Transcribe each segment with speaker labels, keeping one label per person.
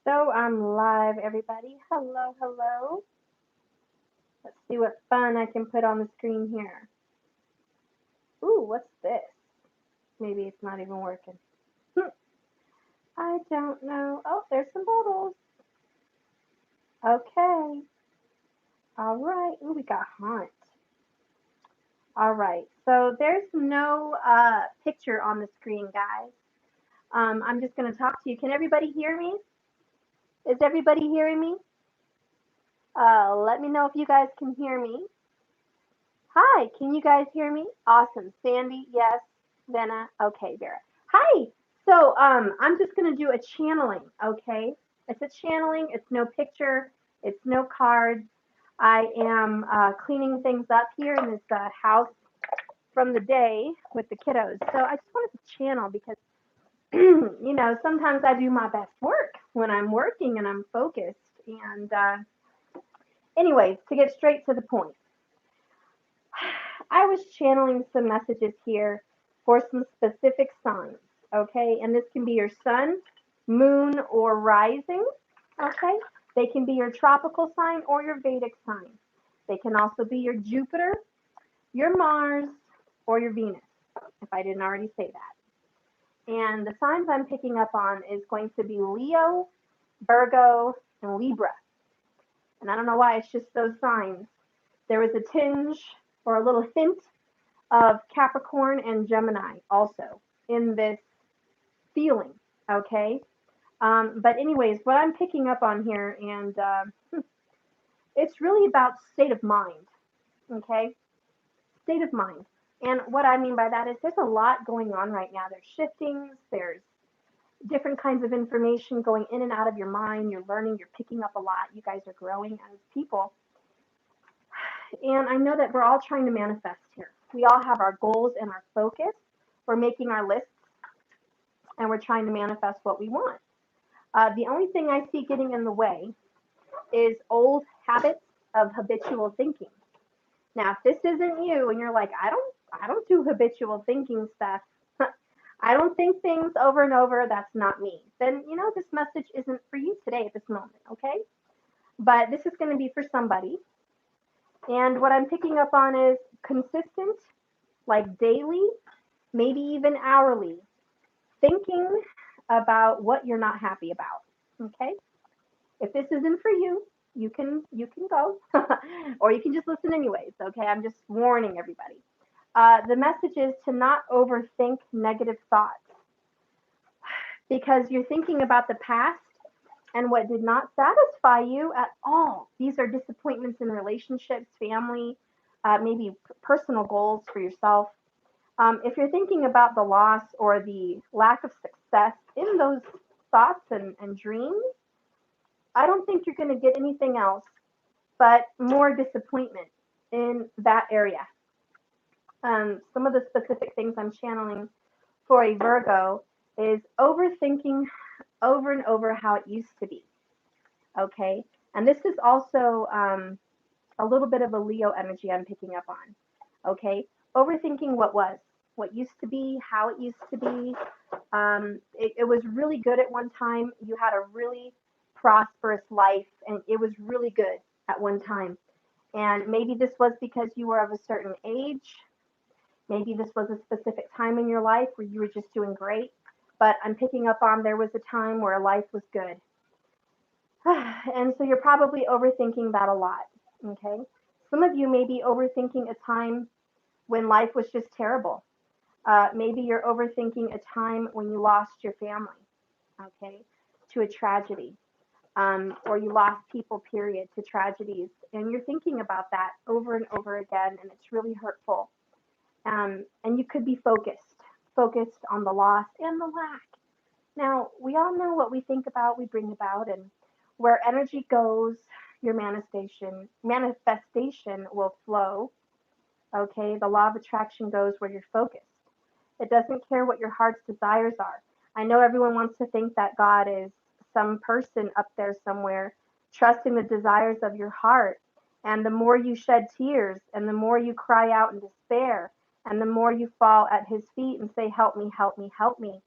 Speaker 1: So I'm live, everybody. Hello, hello. Let's see what fun I can put on the screen here. Ooh, what's this? Maybe it's not even working. I don't know. Oh, there's some bubbles. Okay. All right. Ooh, we got haunt. All right. So there's no picture on the screen, guys. I'm just going to talk to you. Can everybody hear me? Is everybody hearing me? Let me know if you guys can hear me. Hi, can you guys hear me? Awesome. Sandy, yes. Venna, okay, Vera. Hi. So, I'm just gonna do a channeling, okay? It's a channeling. It's no picture. It's no cards. I am cleaning things up here in this house from the day with the kiddos. So I just wanted to channel because, sometimes I do my best work when I'm working and I'm focused. And anyways, to get straight to the point. I was channeling some messages here for some specific signs, okay? And this can be your sun, moon, or rising, okay? They can be your tropical sign or your Vedic sign. They can also be your Jupiter, your Mars, or your Venus, if I didn't already say that. And the signs I'm picking up on is going to be Leo, Virgo, and Libra. And I don't know why it's just those signs. There was a tinge or a little hint of Capricorn and Gemini also in this feeling, okay? But anyways, what I'm picking up on here, and it's really about state of mind, okay? State of mind. And what I mean by that is there's a lot going on right now. There's shiftings, there's different kinds of information going in and out of your mind. You're learning, you're picking up a lot. You guys are growing as people. And I know that we're all trying to manifest here. We all have our goals and our focus. We're making our lists and we're trying to manifest what we want. The only thing I see getting in the way is old habits of habitual thinking. Now, if this isn't you and you're like, I don't do habitual thinking stuff. I don't think things over and over. That's not me. Then, this message isn't for you today at this moment, okay? But this is going to be for somebody. And what I'm picking up on is consistent, like daily, maybe even hourly, thinking about what you're not happy about. Okay? If this isn't for you, you can go, or you can just listen anyways. Okay? I'm just warning everybody. The message is to not overthink negative thoughts because you're thinking about the past and what did not satisfy you at all. These are disappointments in relationships, family, maybe personal goals for yourself. If you're thinking about the loss or the lack of success in those thoughts and dreams, I don't think you're going to get anything else but more disappointment in that area. Some of the specific things I'm channeling for a Virgo is overthinking over and over how it used to be. Okay. And this is also a little bit of a Leo energy I'm picking up on. Okay. Overthinking what used to be, how it used to be. It was really good at one time. You had a really prosperous life and it was really good at one time. And maybe this was because you were of a certain age. Maybe this was a specific time in your life where you were just doing great. But I'm picking up on there was a time where life was good. And so you're probably overthinking that a lot. Okay. Some of you may be overthinking a time when life was just terrible. Maybe you're overthinking a time when you lost your family, okay, to a tragedy, or you lost people, period, to tragedies. And you're thinking about that over and over again, and it's really hurtful. And you could be focused on the loss and the lack. Now, we all know what we think about, we bring about, and where energy goes, your manifestation will flow. Okay, the law of attraction goes where you're focused. It doesn't care what your heart's desires are. I know everyone wants to think that God is some person up there somewhere, trusting the desires of your heart. And the more you shed tears, and the more you cry out in despair, and the more you fall at his feet and say, help me, help me, help me,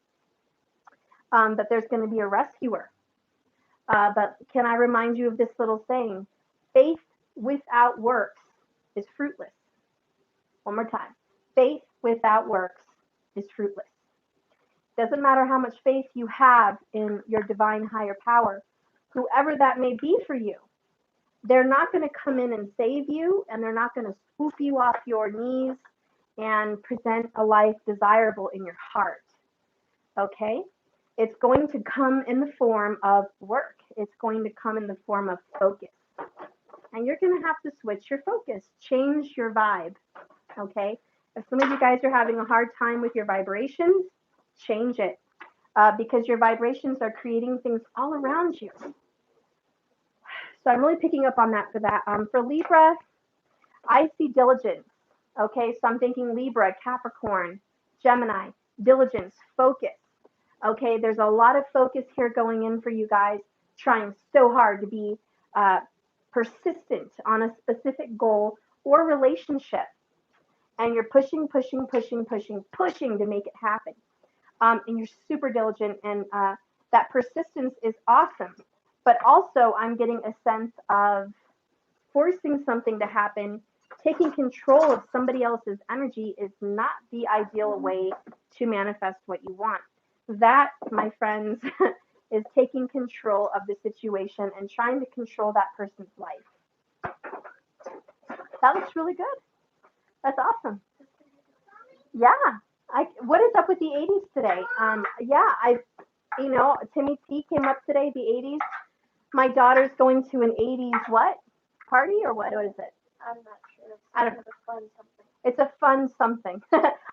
Speaker 1: that there's going to be a rescuer. But can I remind you of this little saying? Faith without works is fruitless. One more time. Faith without works is fruitless. Doesn't matter how much faith you have in your divine higher power, whoever that may be for you, they're not going to come in and save you, and they're not going to swoop you off your knees and present a life desirable in your heart. Okay? It's going to come in the form of work. It's going to come in the form of focus. And you're going to have to switch your focus, change your vibe. Okay? If some of you guys are having a hard time with your vibrations, change it. Because your vibrations are creating things all around you. So I'm really picking up on that for that. For Libra, I see diligence. Okay, so I'm thinking Libra, Capricorn, Gemini, diligence, focus. Okay, there's a lot of focus here going in for you guys, trying so hard to be persistent on a specific goal or relationship. And you're pushing to make it happen. And you're super diligent, and that persistence is awesome. But also, I'm getting a sense of forcing something to happen, taking control of somebody else's energy is not the ideal way to manifest what you want. That, my friends, is taking control of the situation and trying to control that person's life. That looks really good. That's awesome. Yeah. What is up with the 80s today? Timmy T came up today, the 80s. My daughter's going to an 80s what? Party or what? What is it?
Speaker 2: I'm not sure.
Speaker 1: I don't know.
Speaker 2: Fun something.
Speaker 1: It's a fun something.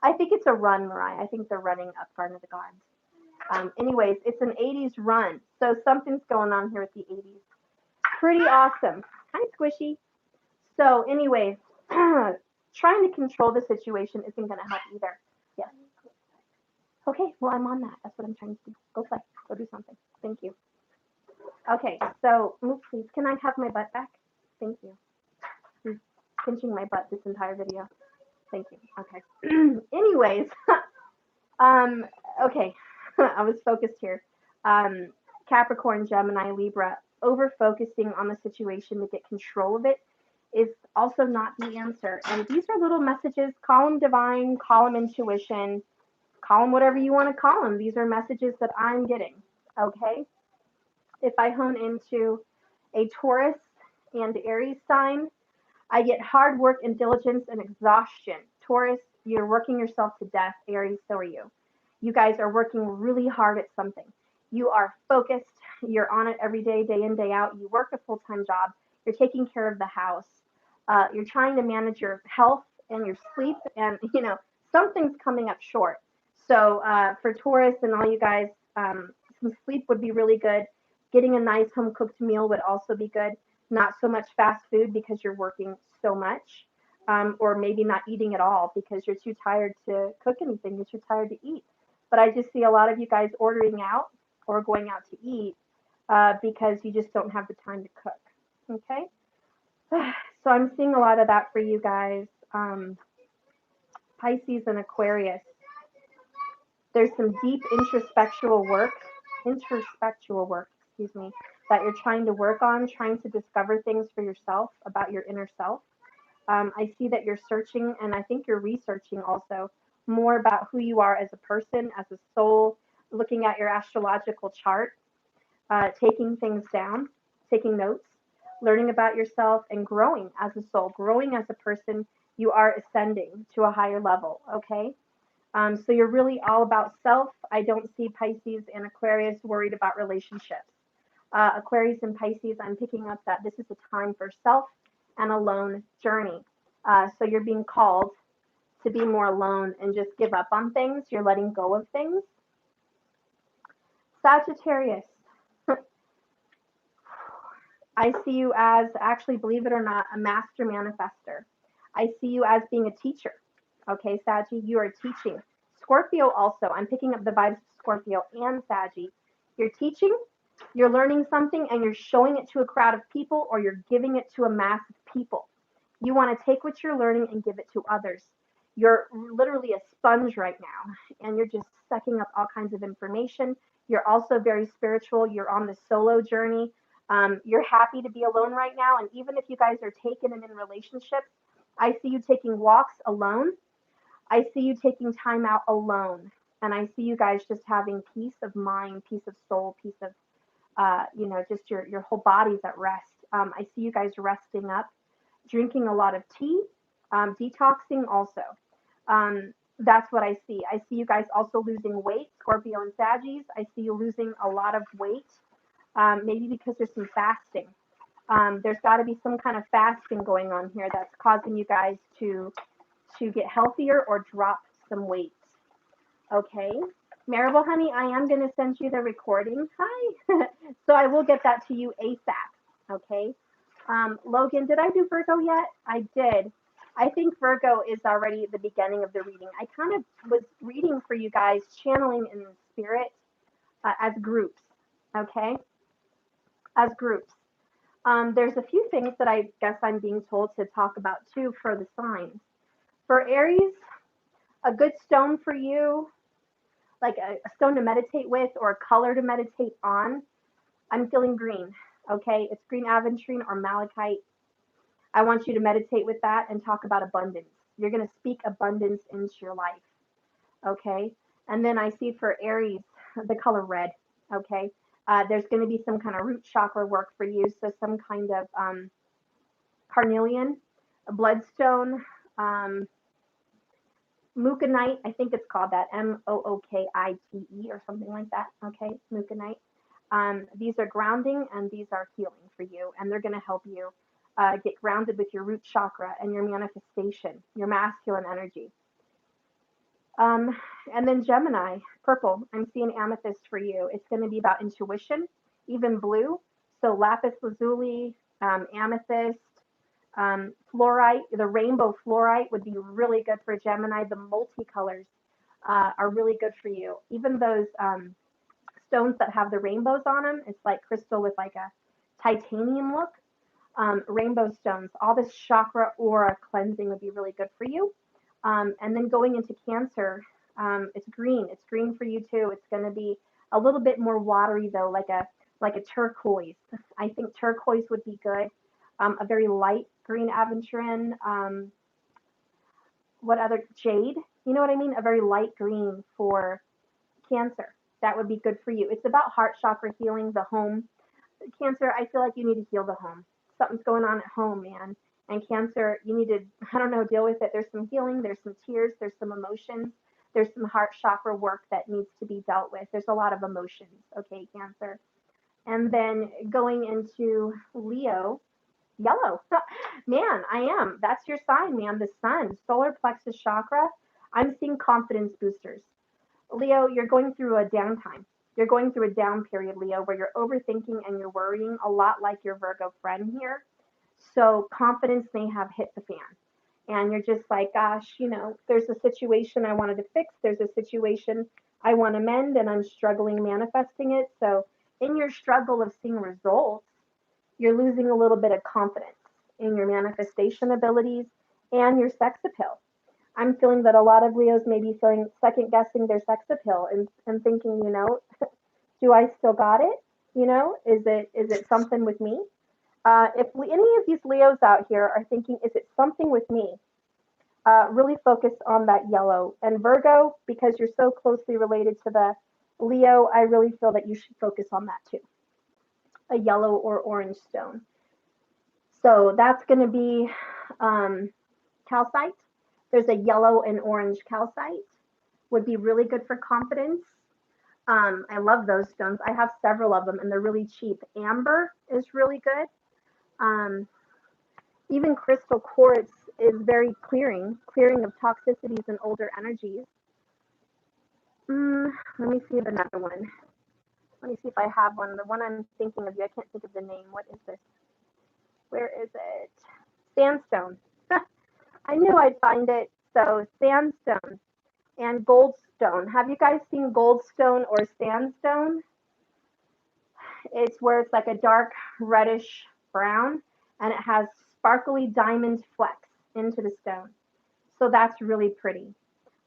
Speaker 1: I think it's a run, Mariah. I think they're running up front of the gods. Anyways, it's an 80s run. So something's going on here with the 80s. Pretty awesome. Hi, Squishy. So anyways, trying to control the situation isn't going to help either. Yes. Okay, well, I'm on that. That's what I'm trying to do. Go play. Go do something. Thank you. Okay, so, please, can I have my butt back? Thank you. He's pinching my butt this entire video. Thank you. Okay. Anyways, okay, I was focused here. Capricorn, Gemini, Libra, over-focusing on the situation to get control of it is also not the answer. And these are little messages. Call them divine, call them intuition, call them whatever you want to call them. These are messages that I'm getting, okay? If I hone into a Taurus and Aries sign, I get hard work and diligence and exhaustion. Taurus, you're working yourself to death. Aries, so are you. You guys are working really hard at something. You are focused. You're on it every day, day in, day out. You work a full-time job. You're taking care of the house. You're trying to manage your health and your sleep, and something's coming up short. So for Taurus and all you guys, some sleep would be really good. Getting a nice home-cooked meal would also be good. Not so much fast food because you're working so much, or maybe not eating at all because you're too tired to cook anything. You're too tired to eat. But I just see a lot of you guys ordering out or going out to eat because you just don't have the time to cook. Okay? So I'm seeing a lot of that for you guys. Pisces and Aquarius. There's some deep introspectual work, that you're trying to work on, trying to discover things for yourself about your inner self. I see that you're searching, and I think you're researching also more about who you are as a person, as a soul, looking at your astrological chart, taking things down, taking notes, learning about yourself, and growing as a soul, growing as a person. You are ascending to a higher level, okay? So you're really all about self. I don't see Pisces and Aquarius worried about relationships. Aquarius and Pisces, I'm picking up that this is a time for self and alone journey. So you're being called to be more alone and just give up on things. You're letting go of things. Sagittarius. I see you as, actually, believe it or not, a master manifester. I see you as being a teacher. Okay, Saggy, you are teaching. Scorpio also. I'm picking up the vibes of Scorpio and Saggy. You're teaching, you're learning something, and you're showing it to a crowd of people, or you're giving it to a mass of people. You want to take what you're learning and give it to others. You're literally a sponge right now, and you're just sucking up all kinds of information. You're also very spiritual. You're on the solo journey. You're happy to be alone right now. And even if you guys are taken and in relationships, I see you taking walks alone. I see you taking time out alone. And I see you guys just having peace of mind, peace of soul, peace of, just your whole body's at rest. I see you guys resting up, drinking a lot of tea, detoxing also. That's what I see. I see you guys also losing weight, Scorpio and Saggies. I see you losing a lot of weight, maybe because there's some fasting. There's got to be some kind of fasting going on here that's causing you guys to get healthier or drop some weight. Okay. Maribel, honey, I am going to send you the recording. Hi. So I will get that to you ASAP. Okay. Logan, did I do Virgo yet? I did. I think Virgo is already at the beginning of the reading. I kind of was reading for you guys, channeling in spirit as groups. Okay. As groups. There's a few things that I guess I'm being told to talk about too for the signs. For Aries, a good stone for you, like a stone to meditate with or a color to meditate on, I'm feeling green. Okay, it's green aventurine or malachite. I want you to meditate with that and talk about abundance. You're going to speak abundance into your life. Okay, and then I see for Aries the color red. Okay, there's going to be some kind of root chakra work for you, so some kind of carnelian, a bloodstone, Mookanite, I think it's called that, Mookite or something like that. Okay, Mookanite. These are grounding and these are healing for you, and they're going to help you get grounded with your root chakra and your manifestation, your masculine energy. And then Gemini, purple. I'm seeing amethyst for you. It's going to be about intuition, even blue. So lapis lazuli, amethyst, fluorite, the rainbow fluorite would be really good for Gemini. The multicolors are really good for you. Even those stones that have the rainbows on them, it's like crystal with like a titanium look. Rainbow stones, all this chakra aura cleansing would be really good for you. And then going into Cancer, it's green. It's green for you too. It's going to be a little bit more watery though, like a turquoise. I think turquoise would be good. A very light green aventurine. What other jade? You know what I mean? A very light green for Cancer. That would be good for you. It's about heart chakra healing, the home. Cancer, I feel like you need to heal the home. Something's going on at home, man. And Cancer, you need to, I don't know, deal with it. There's some healing, there's some tears, there's some emotions, there's some heart chakra work that needs to be dealt with. There's a lot of emotions, okay, Cancer. And then going into Leo, yellow. Man, I am. That's your sign, man. The sun, solar plexus chakra. I'm seeing confidence boosters. Leo, you're going through a downtime. You're going through a down period, Leo, where you're overthinking and you're worrying a lot like your Virgo friend here. So confidence may have hit the fan. And you're just like, gosh, there's a situation I wanted to fix. There's a situation I want to mend and I'm struggling manifesting it. So in your struggle of seeing results, you're losing a little bit of confidence in your manifestation abilities and your sex appeal. I'm feeling that a lot of Leos may be feeling second guessing their sex appeal and thinking, do I still got it? Is it something with me? If any of these Leos out here are thinking, is it something with me? Really focus on that yellow. And Virgo, because you're so closely related to the Leo, I really feel that you should focus on that too. A yellow or orange stone. So that's going to be calcite. There's a yellow and orange calcite. Would be really good for confidence. I love those stones. I have several of them and they're really cheap. Amber is really good. Even crystal quartz is very clearing of toxicities and older energies. Let me see another one. Let me see if I have one. The one I'm thinking of, I can't think of the name. What is this? Where is it? Sandstone. I knew I'd find it. So sandstone and goldstone. Have you guys seen goldstone or sandstone? It's where it's like a dark reddish brown and it has sparkly diamond flecks into the stone. So that's really pretty.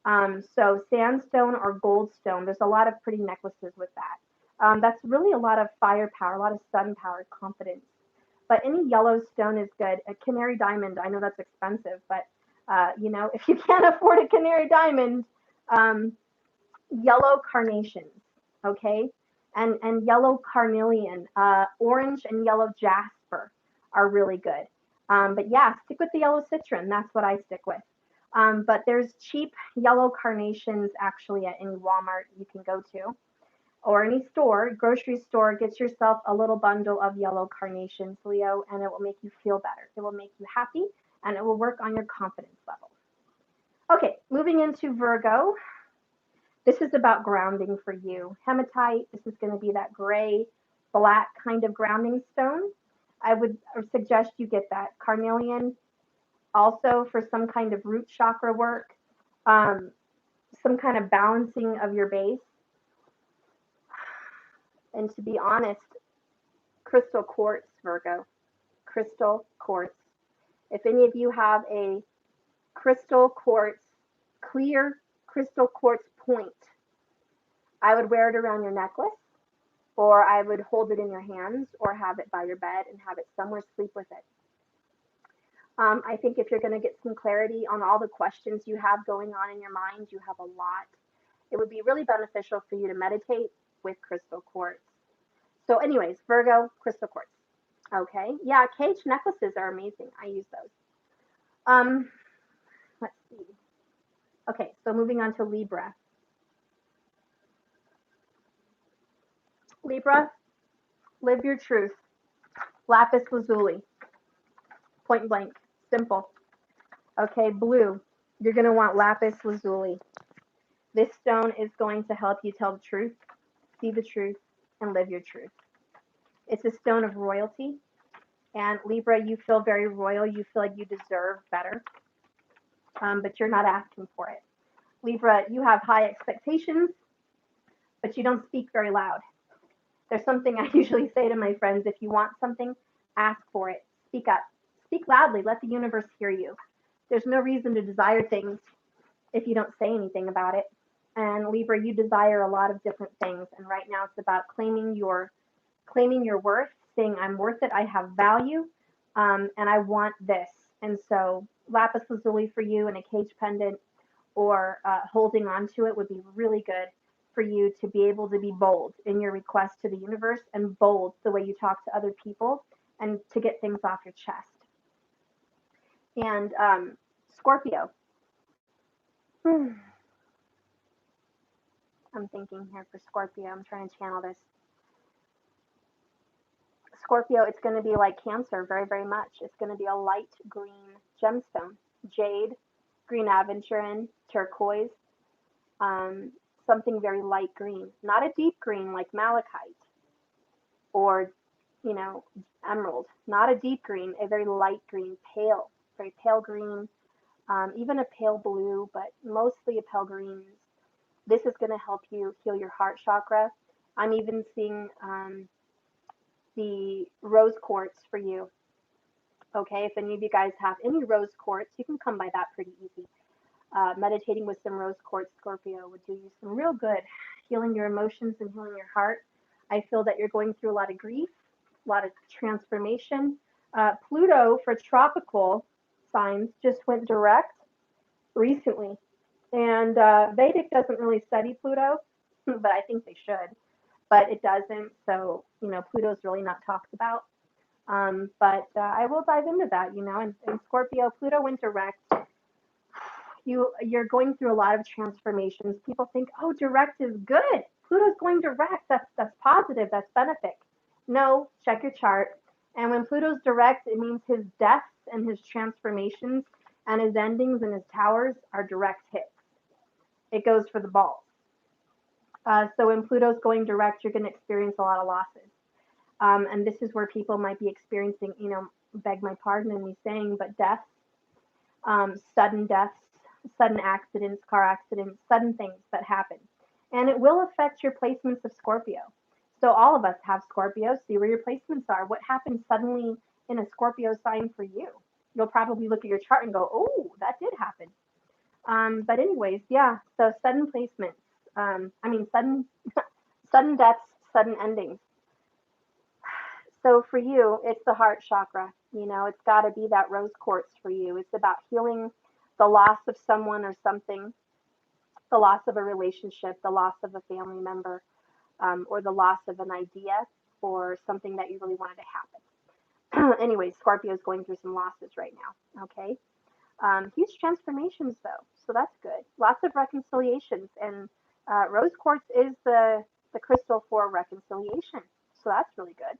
Speaker 1: So sandstone or goldstone, there's a lot of pretty necklaces with that. That's really a lot of firepower, a lot of sun power, confidence. But any yellow stone is good. A canary diamond, I know that's expensive, but if you can't afford a canary diamond, um, yellow carnations, okay, and yellow carnelian, orange and yellow jasper are really good. But yeah, stick with the yellow citron. That's what I stick with. But there's cheap yellow carnations actually at any Walmart you can go to or any store, grocery store. Get yourself a little bundle of yellow carnations, Leo, and it will make you feel better. It will make you happy, and it will work on your confidence level. Okay, moving into Virgo. This is about grounding for you. Hematite, this is going to be that gray, black kind of grounding stone. I would suggest you get that. Carnelian, also for some kind of root chakra work, um, some kind of balancing of your base. And to be honest, crystal quartz, Virgo. Crystal quartz. If any of you have a crystal quartz, clear crystal quartz point, I would wear it around your necklace, or I would hold it in your hands, or have it by your bed and have it somewhere, sleep with it. I think if you're going to get some clarity on all the questions you have going on in your mind, you have a lot. It would be really beneficial for you to meditate with crystal quartz. So, anyways, Virgo, crystal quartz. Okay, yeah, cage necklaces are amazing. I use those. Um, let's see. Okay, so moving on to Libra. Libra, live your truth. Lapis lazuli, point blank, simple. Okay, blue, you're going to want lapis lazuli. This stone is going to help you tell the truth, see the truth, and live your truth. It's a stone of royalty. And Libra, you feel very royal. You feel like you deserve better, but you're not asking for it. Libra, you have high expectations, but you don't speak very loud. There's something I usually say to my friends: if you want something, ask for it. Speak up. Speak loudly. Let the universe hear you. There's no reason to desire things if you don't say anything about it. And Libra, you desire a lot of different things. And right now it's about claiming your worth, saying, I'm worth it, I have value, and I want this. And so lapis lazuli for you and a cage pendant or holding on to it would be really good for you to be able to be bold in your request to the universe and bold the way you talk to other people and to get things off your chest. And Scorpio. I'm thinking here for Scorpio. I'm trying to channel this. Scorpio, it's going to be like Cancer very, very much. It's going to be a light green gemstone, jade, green aventurine, turquoise, something very light green, not a deep green like malachite or, emerald, not a deep green, a very light green, pale, very pale green, even a pale blue, but mostly a pale green. This is going to help you heal your heart chakra. I'm even seeing the rose quartz for you. Okay, if any of you guys have any rose quartz, you can come by that pretty easy. Meditating with some rose quartz, Scorpio, would do you some real good, healing your emotions and healing your heart. I feel that you're going through a lot of grief, a lot of transformation. Pluto for tropical signs just went direct recently. And Vedic doesn't really study Pluto, but I think they should. But it doesn't, so, Pluto's really not talked about. But I will dive into that, and Scorpio, Pluto went direct. You're going through a lot of transformations. People think, oh, direct is good. Pluto's going direct. That's positive. That's benefic. No, check your chart. And when Pluto's direct, it means his deaths and his transformations and his endings and his towers are direct hits. It goes for the balls. So when Pluto's going direct, you're going to experience a lot of losses. And this is where people might be experiencing, beg my pardon in me saying, but deaths, sudden deaths, sudden accidents, car accidents, sudden things that happen. And it will affect your placements of Scorpio. So all of us have Scorpio. See where your placements are. What happens suddenly in a Scorpio sign for you? You'll probably look at your chart and go, oh, that did happen. But anyways, yeah, so sudden placements. Sudden sudden deaths, sudden endings. So for you, it's the heart chakra. You know, it's got to be that rose quartz for you. It's about healing the loss of someone or something, the loss of a relationship, the loss of a family member, or the loss of an idea or something that you really wanted to happen. Anyway, Scorpio is going through some losses right now. Okay. Huge transformations though, so that's good. Lots of reconciliations, and rose quartz is the crystal for reconciliation, so that's really good.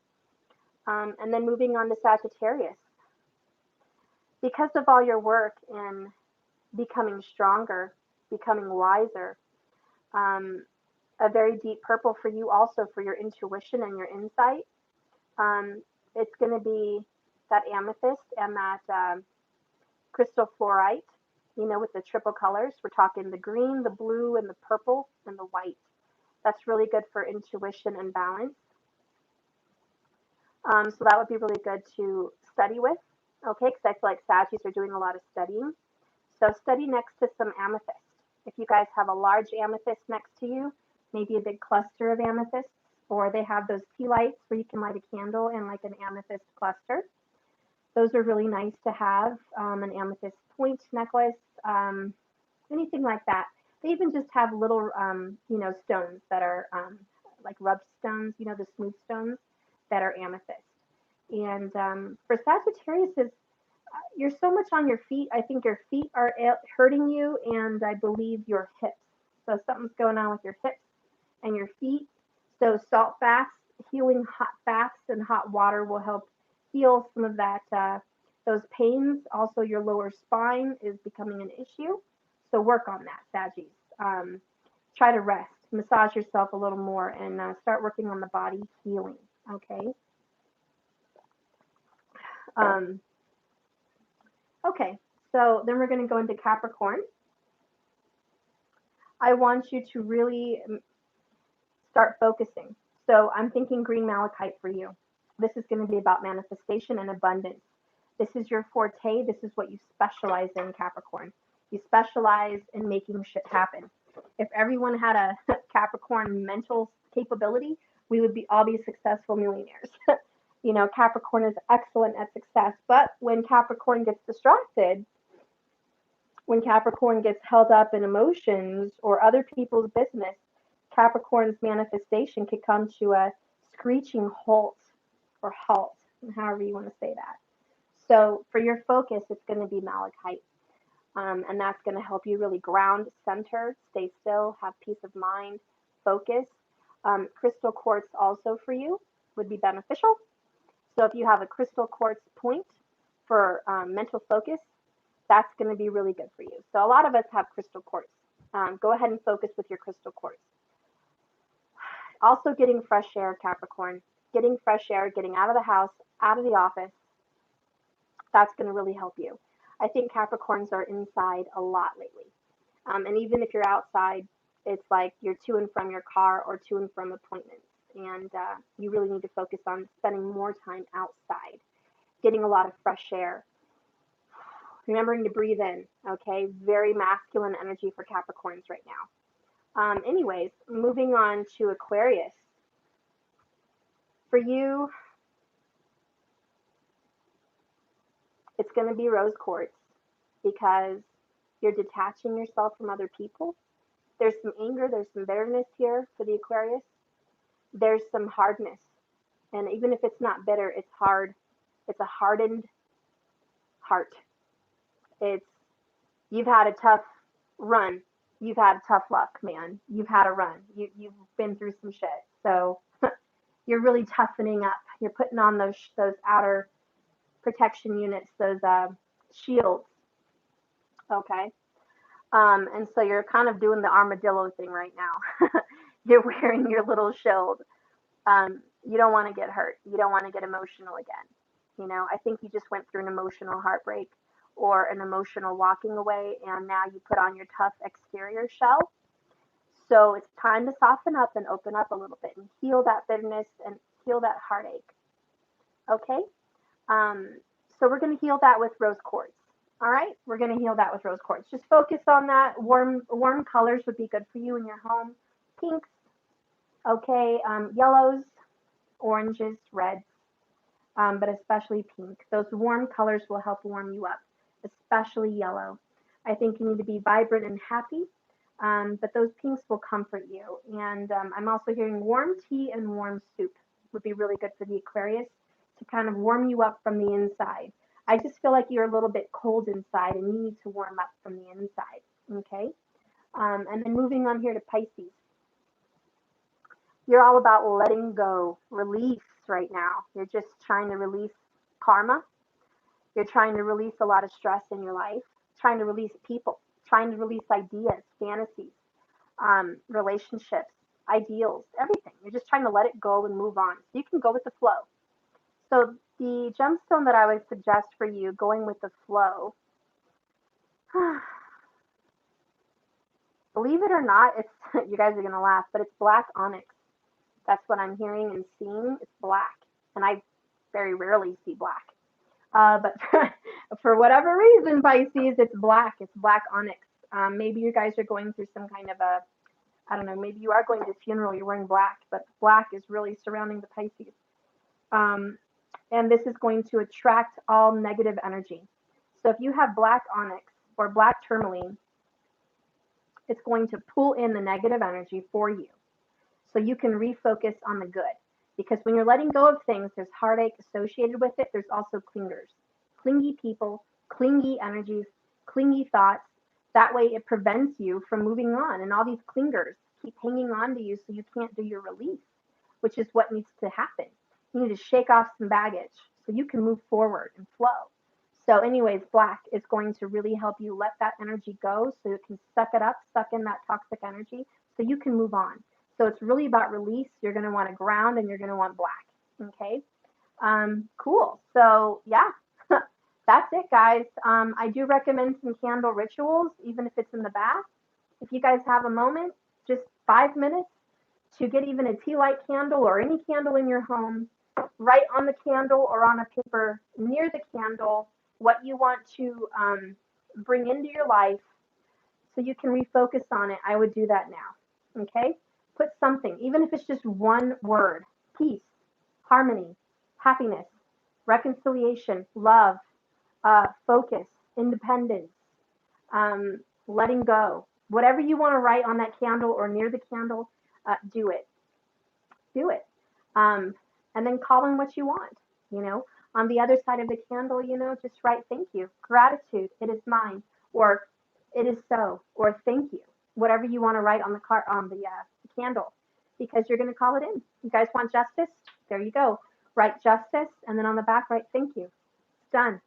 Speaker 1: And then moving on to Sagittarius, because of all your work in becoming stronger, becoming wiser, um, a very deep purple for you also for your intuition and your insight. It's going to be that amethyst and that crystal fluorite, you know, with the triple colors. We're talking the green, the blue, and the purple, and the white. That's really good for intuition and balance. So that would be really good to study with, okay, because I feel like Saggies are doing a lot of studying. So study next to some amethyst. If you guys have a large amethyst next to you, maybe a big cluster of amethysts, or they have those tea lights where you can light a candle in like an amethyst cluster. Those are really nice to have, an amethyst point necklace, anything like that. They even just have little, you know, stones that are like rub stones, you know, the smooth stones that are amethyst. And for Sagittarius, you're so much on your feet. I think your feet are hurting you, and I believe your hips. So something's going on with your hips and your feet. So salt baths, healing hot baths and hot water will help heal some of that, those pains. Also, your lower spine is becoming an issue. So work on that, Saggies. Try to rest, massage yourself a little more, and start working on the body healing. Okay. Um, okay. So then we're going to go into Capricorn. I want you to really start focusing. So I'm thinking green malachite for you. This is going to be about manifestation and abundance. This is your forte. This is what you specialize in, Capricorn. You specialize in making shit happen. If everyone had a Capricorn mental capability, we would all be successful millionaires. You know, Capricorn is excellent at success, but when Capricorn gets distracted, when Capricorn gets held up in emotions or other people's business, Capricorn's manifestation could come to a screeching halt or halt, however you want to say that. So for your focus, it's going to be malachite. And that's going to help you really ground, center, stay still, have peace of mind, focus. Crystal quartz also for you would be beneficial. So if you have a crystal quartz point for mental focus, that's going to be really good for you. So a lot of us have crystal quartz. Go ahead and focus with your crystal quartz. Also getting fresh air, Capricorn. Getting fresh air, getting out of the house, out of the office, that's going to really help you. I think Capricorns are inside a lot lately. And even if you're outside, it's like you're to and from your car or to and from appointments. And you really need to focus on spending more time outside, getting a lot of fresh air, remembering to breathe in, okay? Very masculine energy for Capricorns right now. Anyways, moving on to Aquarius. For you, it's going to be rose quartz because you're detaching yourself from other people. There's some anger, there's some bitterness here for the Aquarius. There's some hardness. And even if it's not bitter, it's hard. It's a hardened heart. It's you've had a tough run. You've had tough luck, man. You've had a run. You've been through some shit. So you're really toughening up. You're putting on those outer protection units, those shields. Okay. And so you're kind of doing the armadillo thing right now. You're wearing your little shield. You don't want to get hurt. You don't want to get emotional again. You know, I think you just went through an emotional heartbreak or an emotional walking away, and now you put on your tough exterior shell. So it's time to soften up and open up a little bit and heal that bitterness and heal that heartache. Okay? So we're going to heal that with rose quartz. All right? We're going to heal that with rose quartz. Just focus on that. Warm colors would be good for you in your home. Pinks, Okay, yellows, oranges, reds, but especially pink. Those warm colors will help warm you up, especially yellow. I think you need to be vibrant and happy, but those pinks will comfort you. And I'm also hearing warm tea and warm soup would be really good for the Aquarius to kind of warm you up from the inside. I just feel like you're a little bit cold inside and you need to warm up from the inside. Okay? And then moving on here to Pisces. You're all about letting go, release right now. You're just trying to release karma. You're trying to release a lot of stress in your life, trying to release people, trying to release ideas, fantasies, relationships, ideals, everything. You're just trying to let it go and move on. So you can go with the flow. So the gemstone that I would suggest for you going with the flow, believe it or not, it's you guys are going to laugh, but it's black onyx. That's what I'm hearing and seeing. It's black. And I very rarely see black. But for whatever reason, Pisces, it's black. It's black onyx. Maybe you guys are going through some kind of a, I don't know, maybe you are going to a funeral, you're wearing black, but black is really surrounding the Pisces. And this is going to attract all negative energy. So if you have black onyx or black tourmaline, it's going to pull in the negative energy for you. So you can refocus on the good. Because when you're letting go of things, there's heartache associated with it. There's also clingers, clingy people, clingy energies, clingy thoughts. That way it prevents you from moving on. And all these clingers keep hanging on to you so you can't do your release, which is what needs to happen. You need to shake off some baggage so you can move forward and flow. So anyways, black is going to really help you let that energy go so you can suck it up, suck in that toxic energy so you can move on. So it's really about release. You're going to want to ground and you're going to want black. Okay. Cool. So yeah, that's it, guys. I do recommend some candle rituals, even if it's in the bath. If you guys have a moment, just 5 minutes to get even a tea light candle or any candle in your home, write on the candle or on a paper near the candle what you want to bring into your life so you can refocus on it. I would do that now. Okay. Put something, even if it's just one word: peace, harmony, happiness, reconciliation, love, focus, independence, letting go. Whatever you want to write on that candle or near the candle, do it. Do it. And then call in what you want. You know, on the other side of the candle, just write thank you, gratitude, it is mine, or it is so, or thank you. Whatever you want to write on the candle, because you're going to call it in. You guys want justice? There you go. Write justice, and then on the back write thank you. It's done.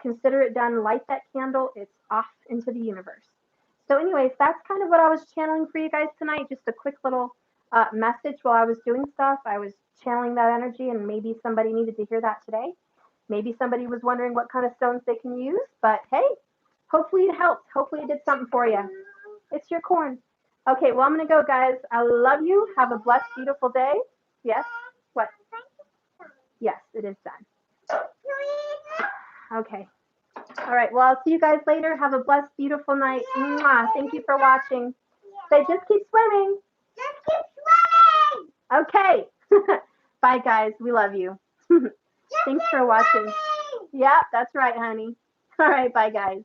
Speaker 1: Consider it done. Light that candle. It's off into the universe. So anyways, that's kind of what I was channeling for you guys tonight. Just a quick little message while I was doing stuff. I was channeling that energy, and maybe somebody needed to hear that today. Maybe somebody was wondering what kind of stones they can use, but hey, hopefully it helped. Hopefully it did something for you. It's your corn. Okay, well, I'm going to go, guys. I love you. Have a blessed, beautiful day. Yes? What? Yes, it is done. Okay. All right, well, I'll see you guys later. Have a blessed, beautiful night. Mwah. Thank you for watching. Say, just keep swimming. Just keep swimming. Okay. Bye, guys. We love you. Thanks for watching. Yeah, that's right, honey. All right, bye, guys.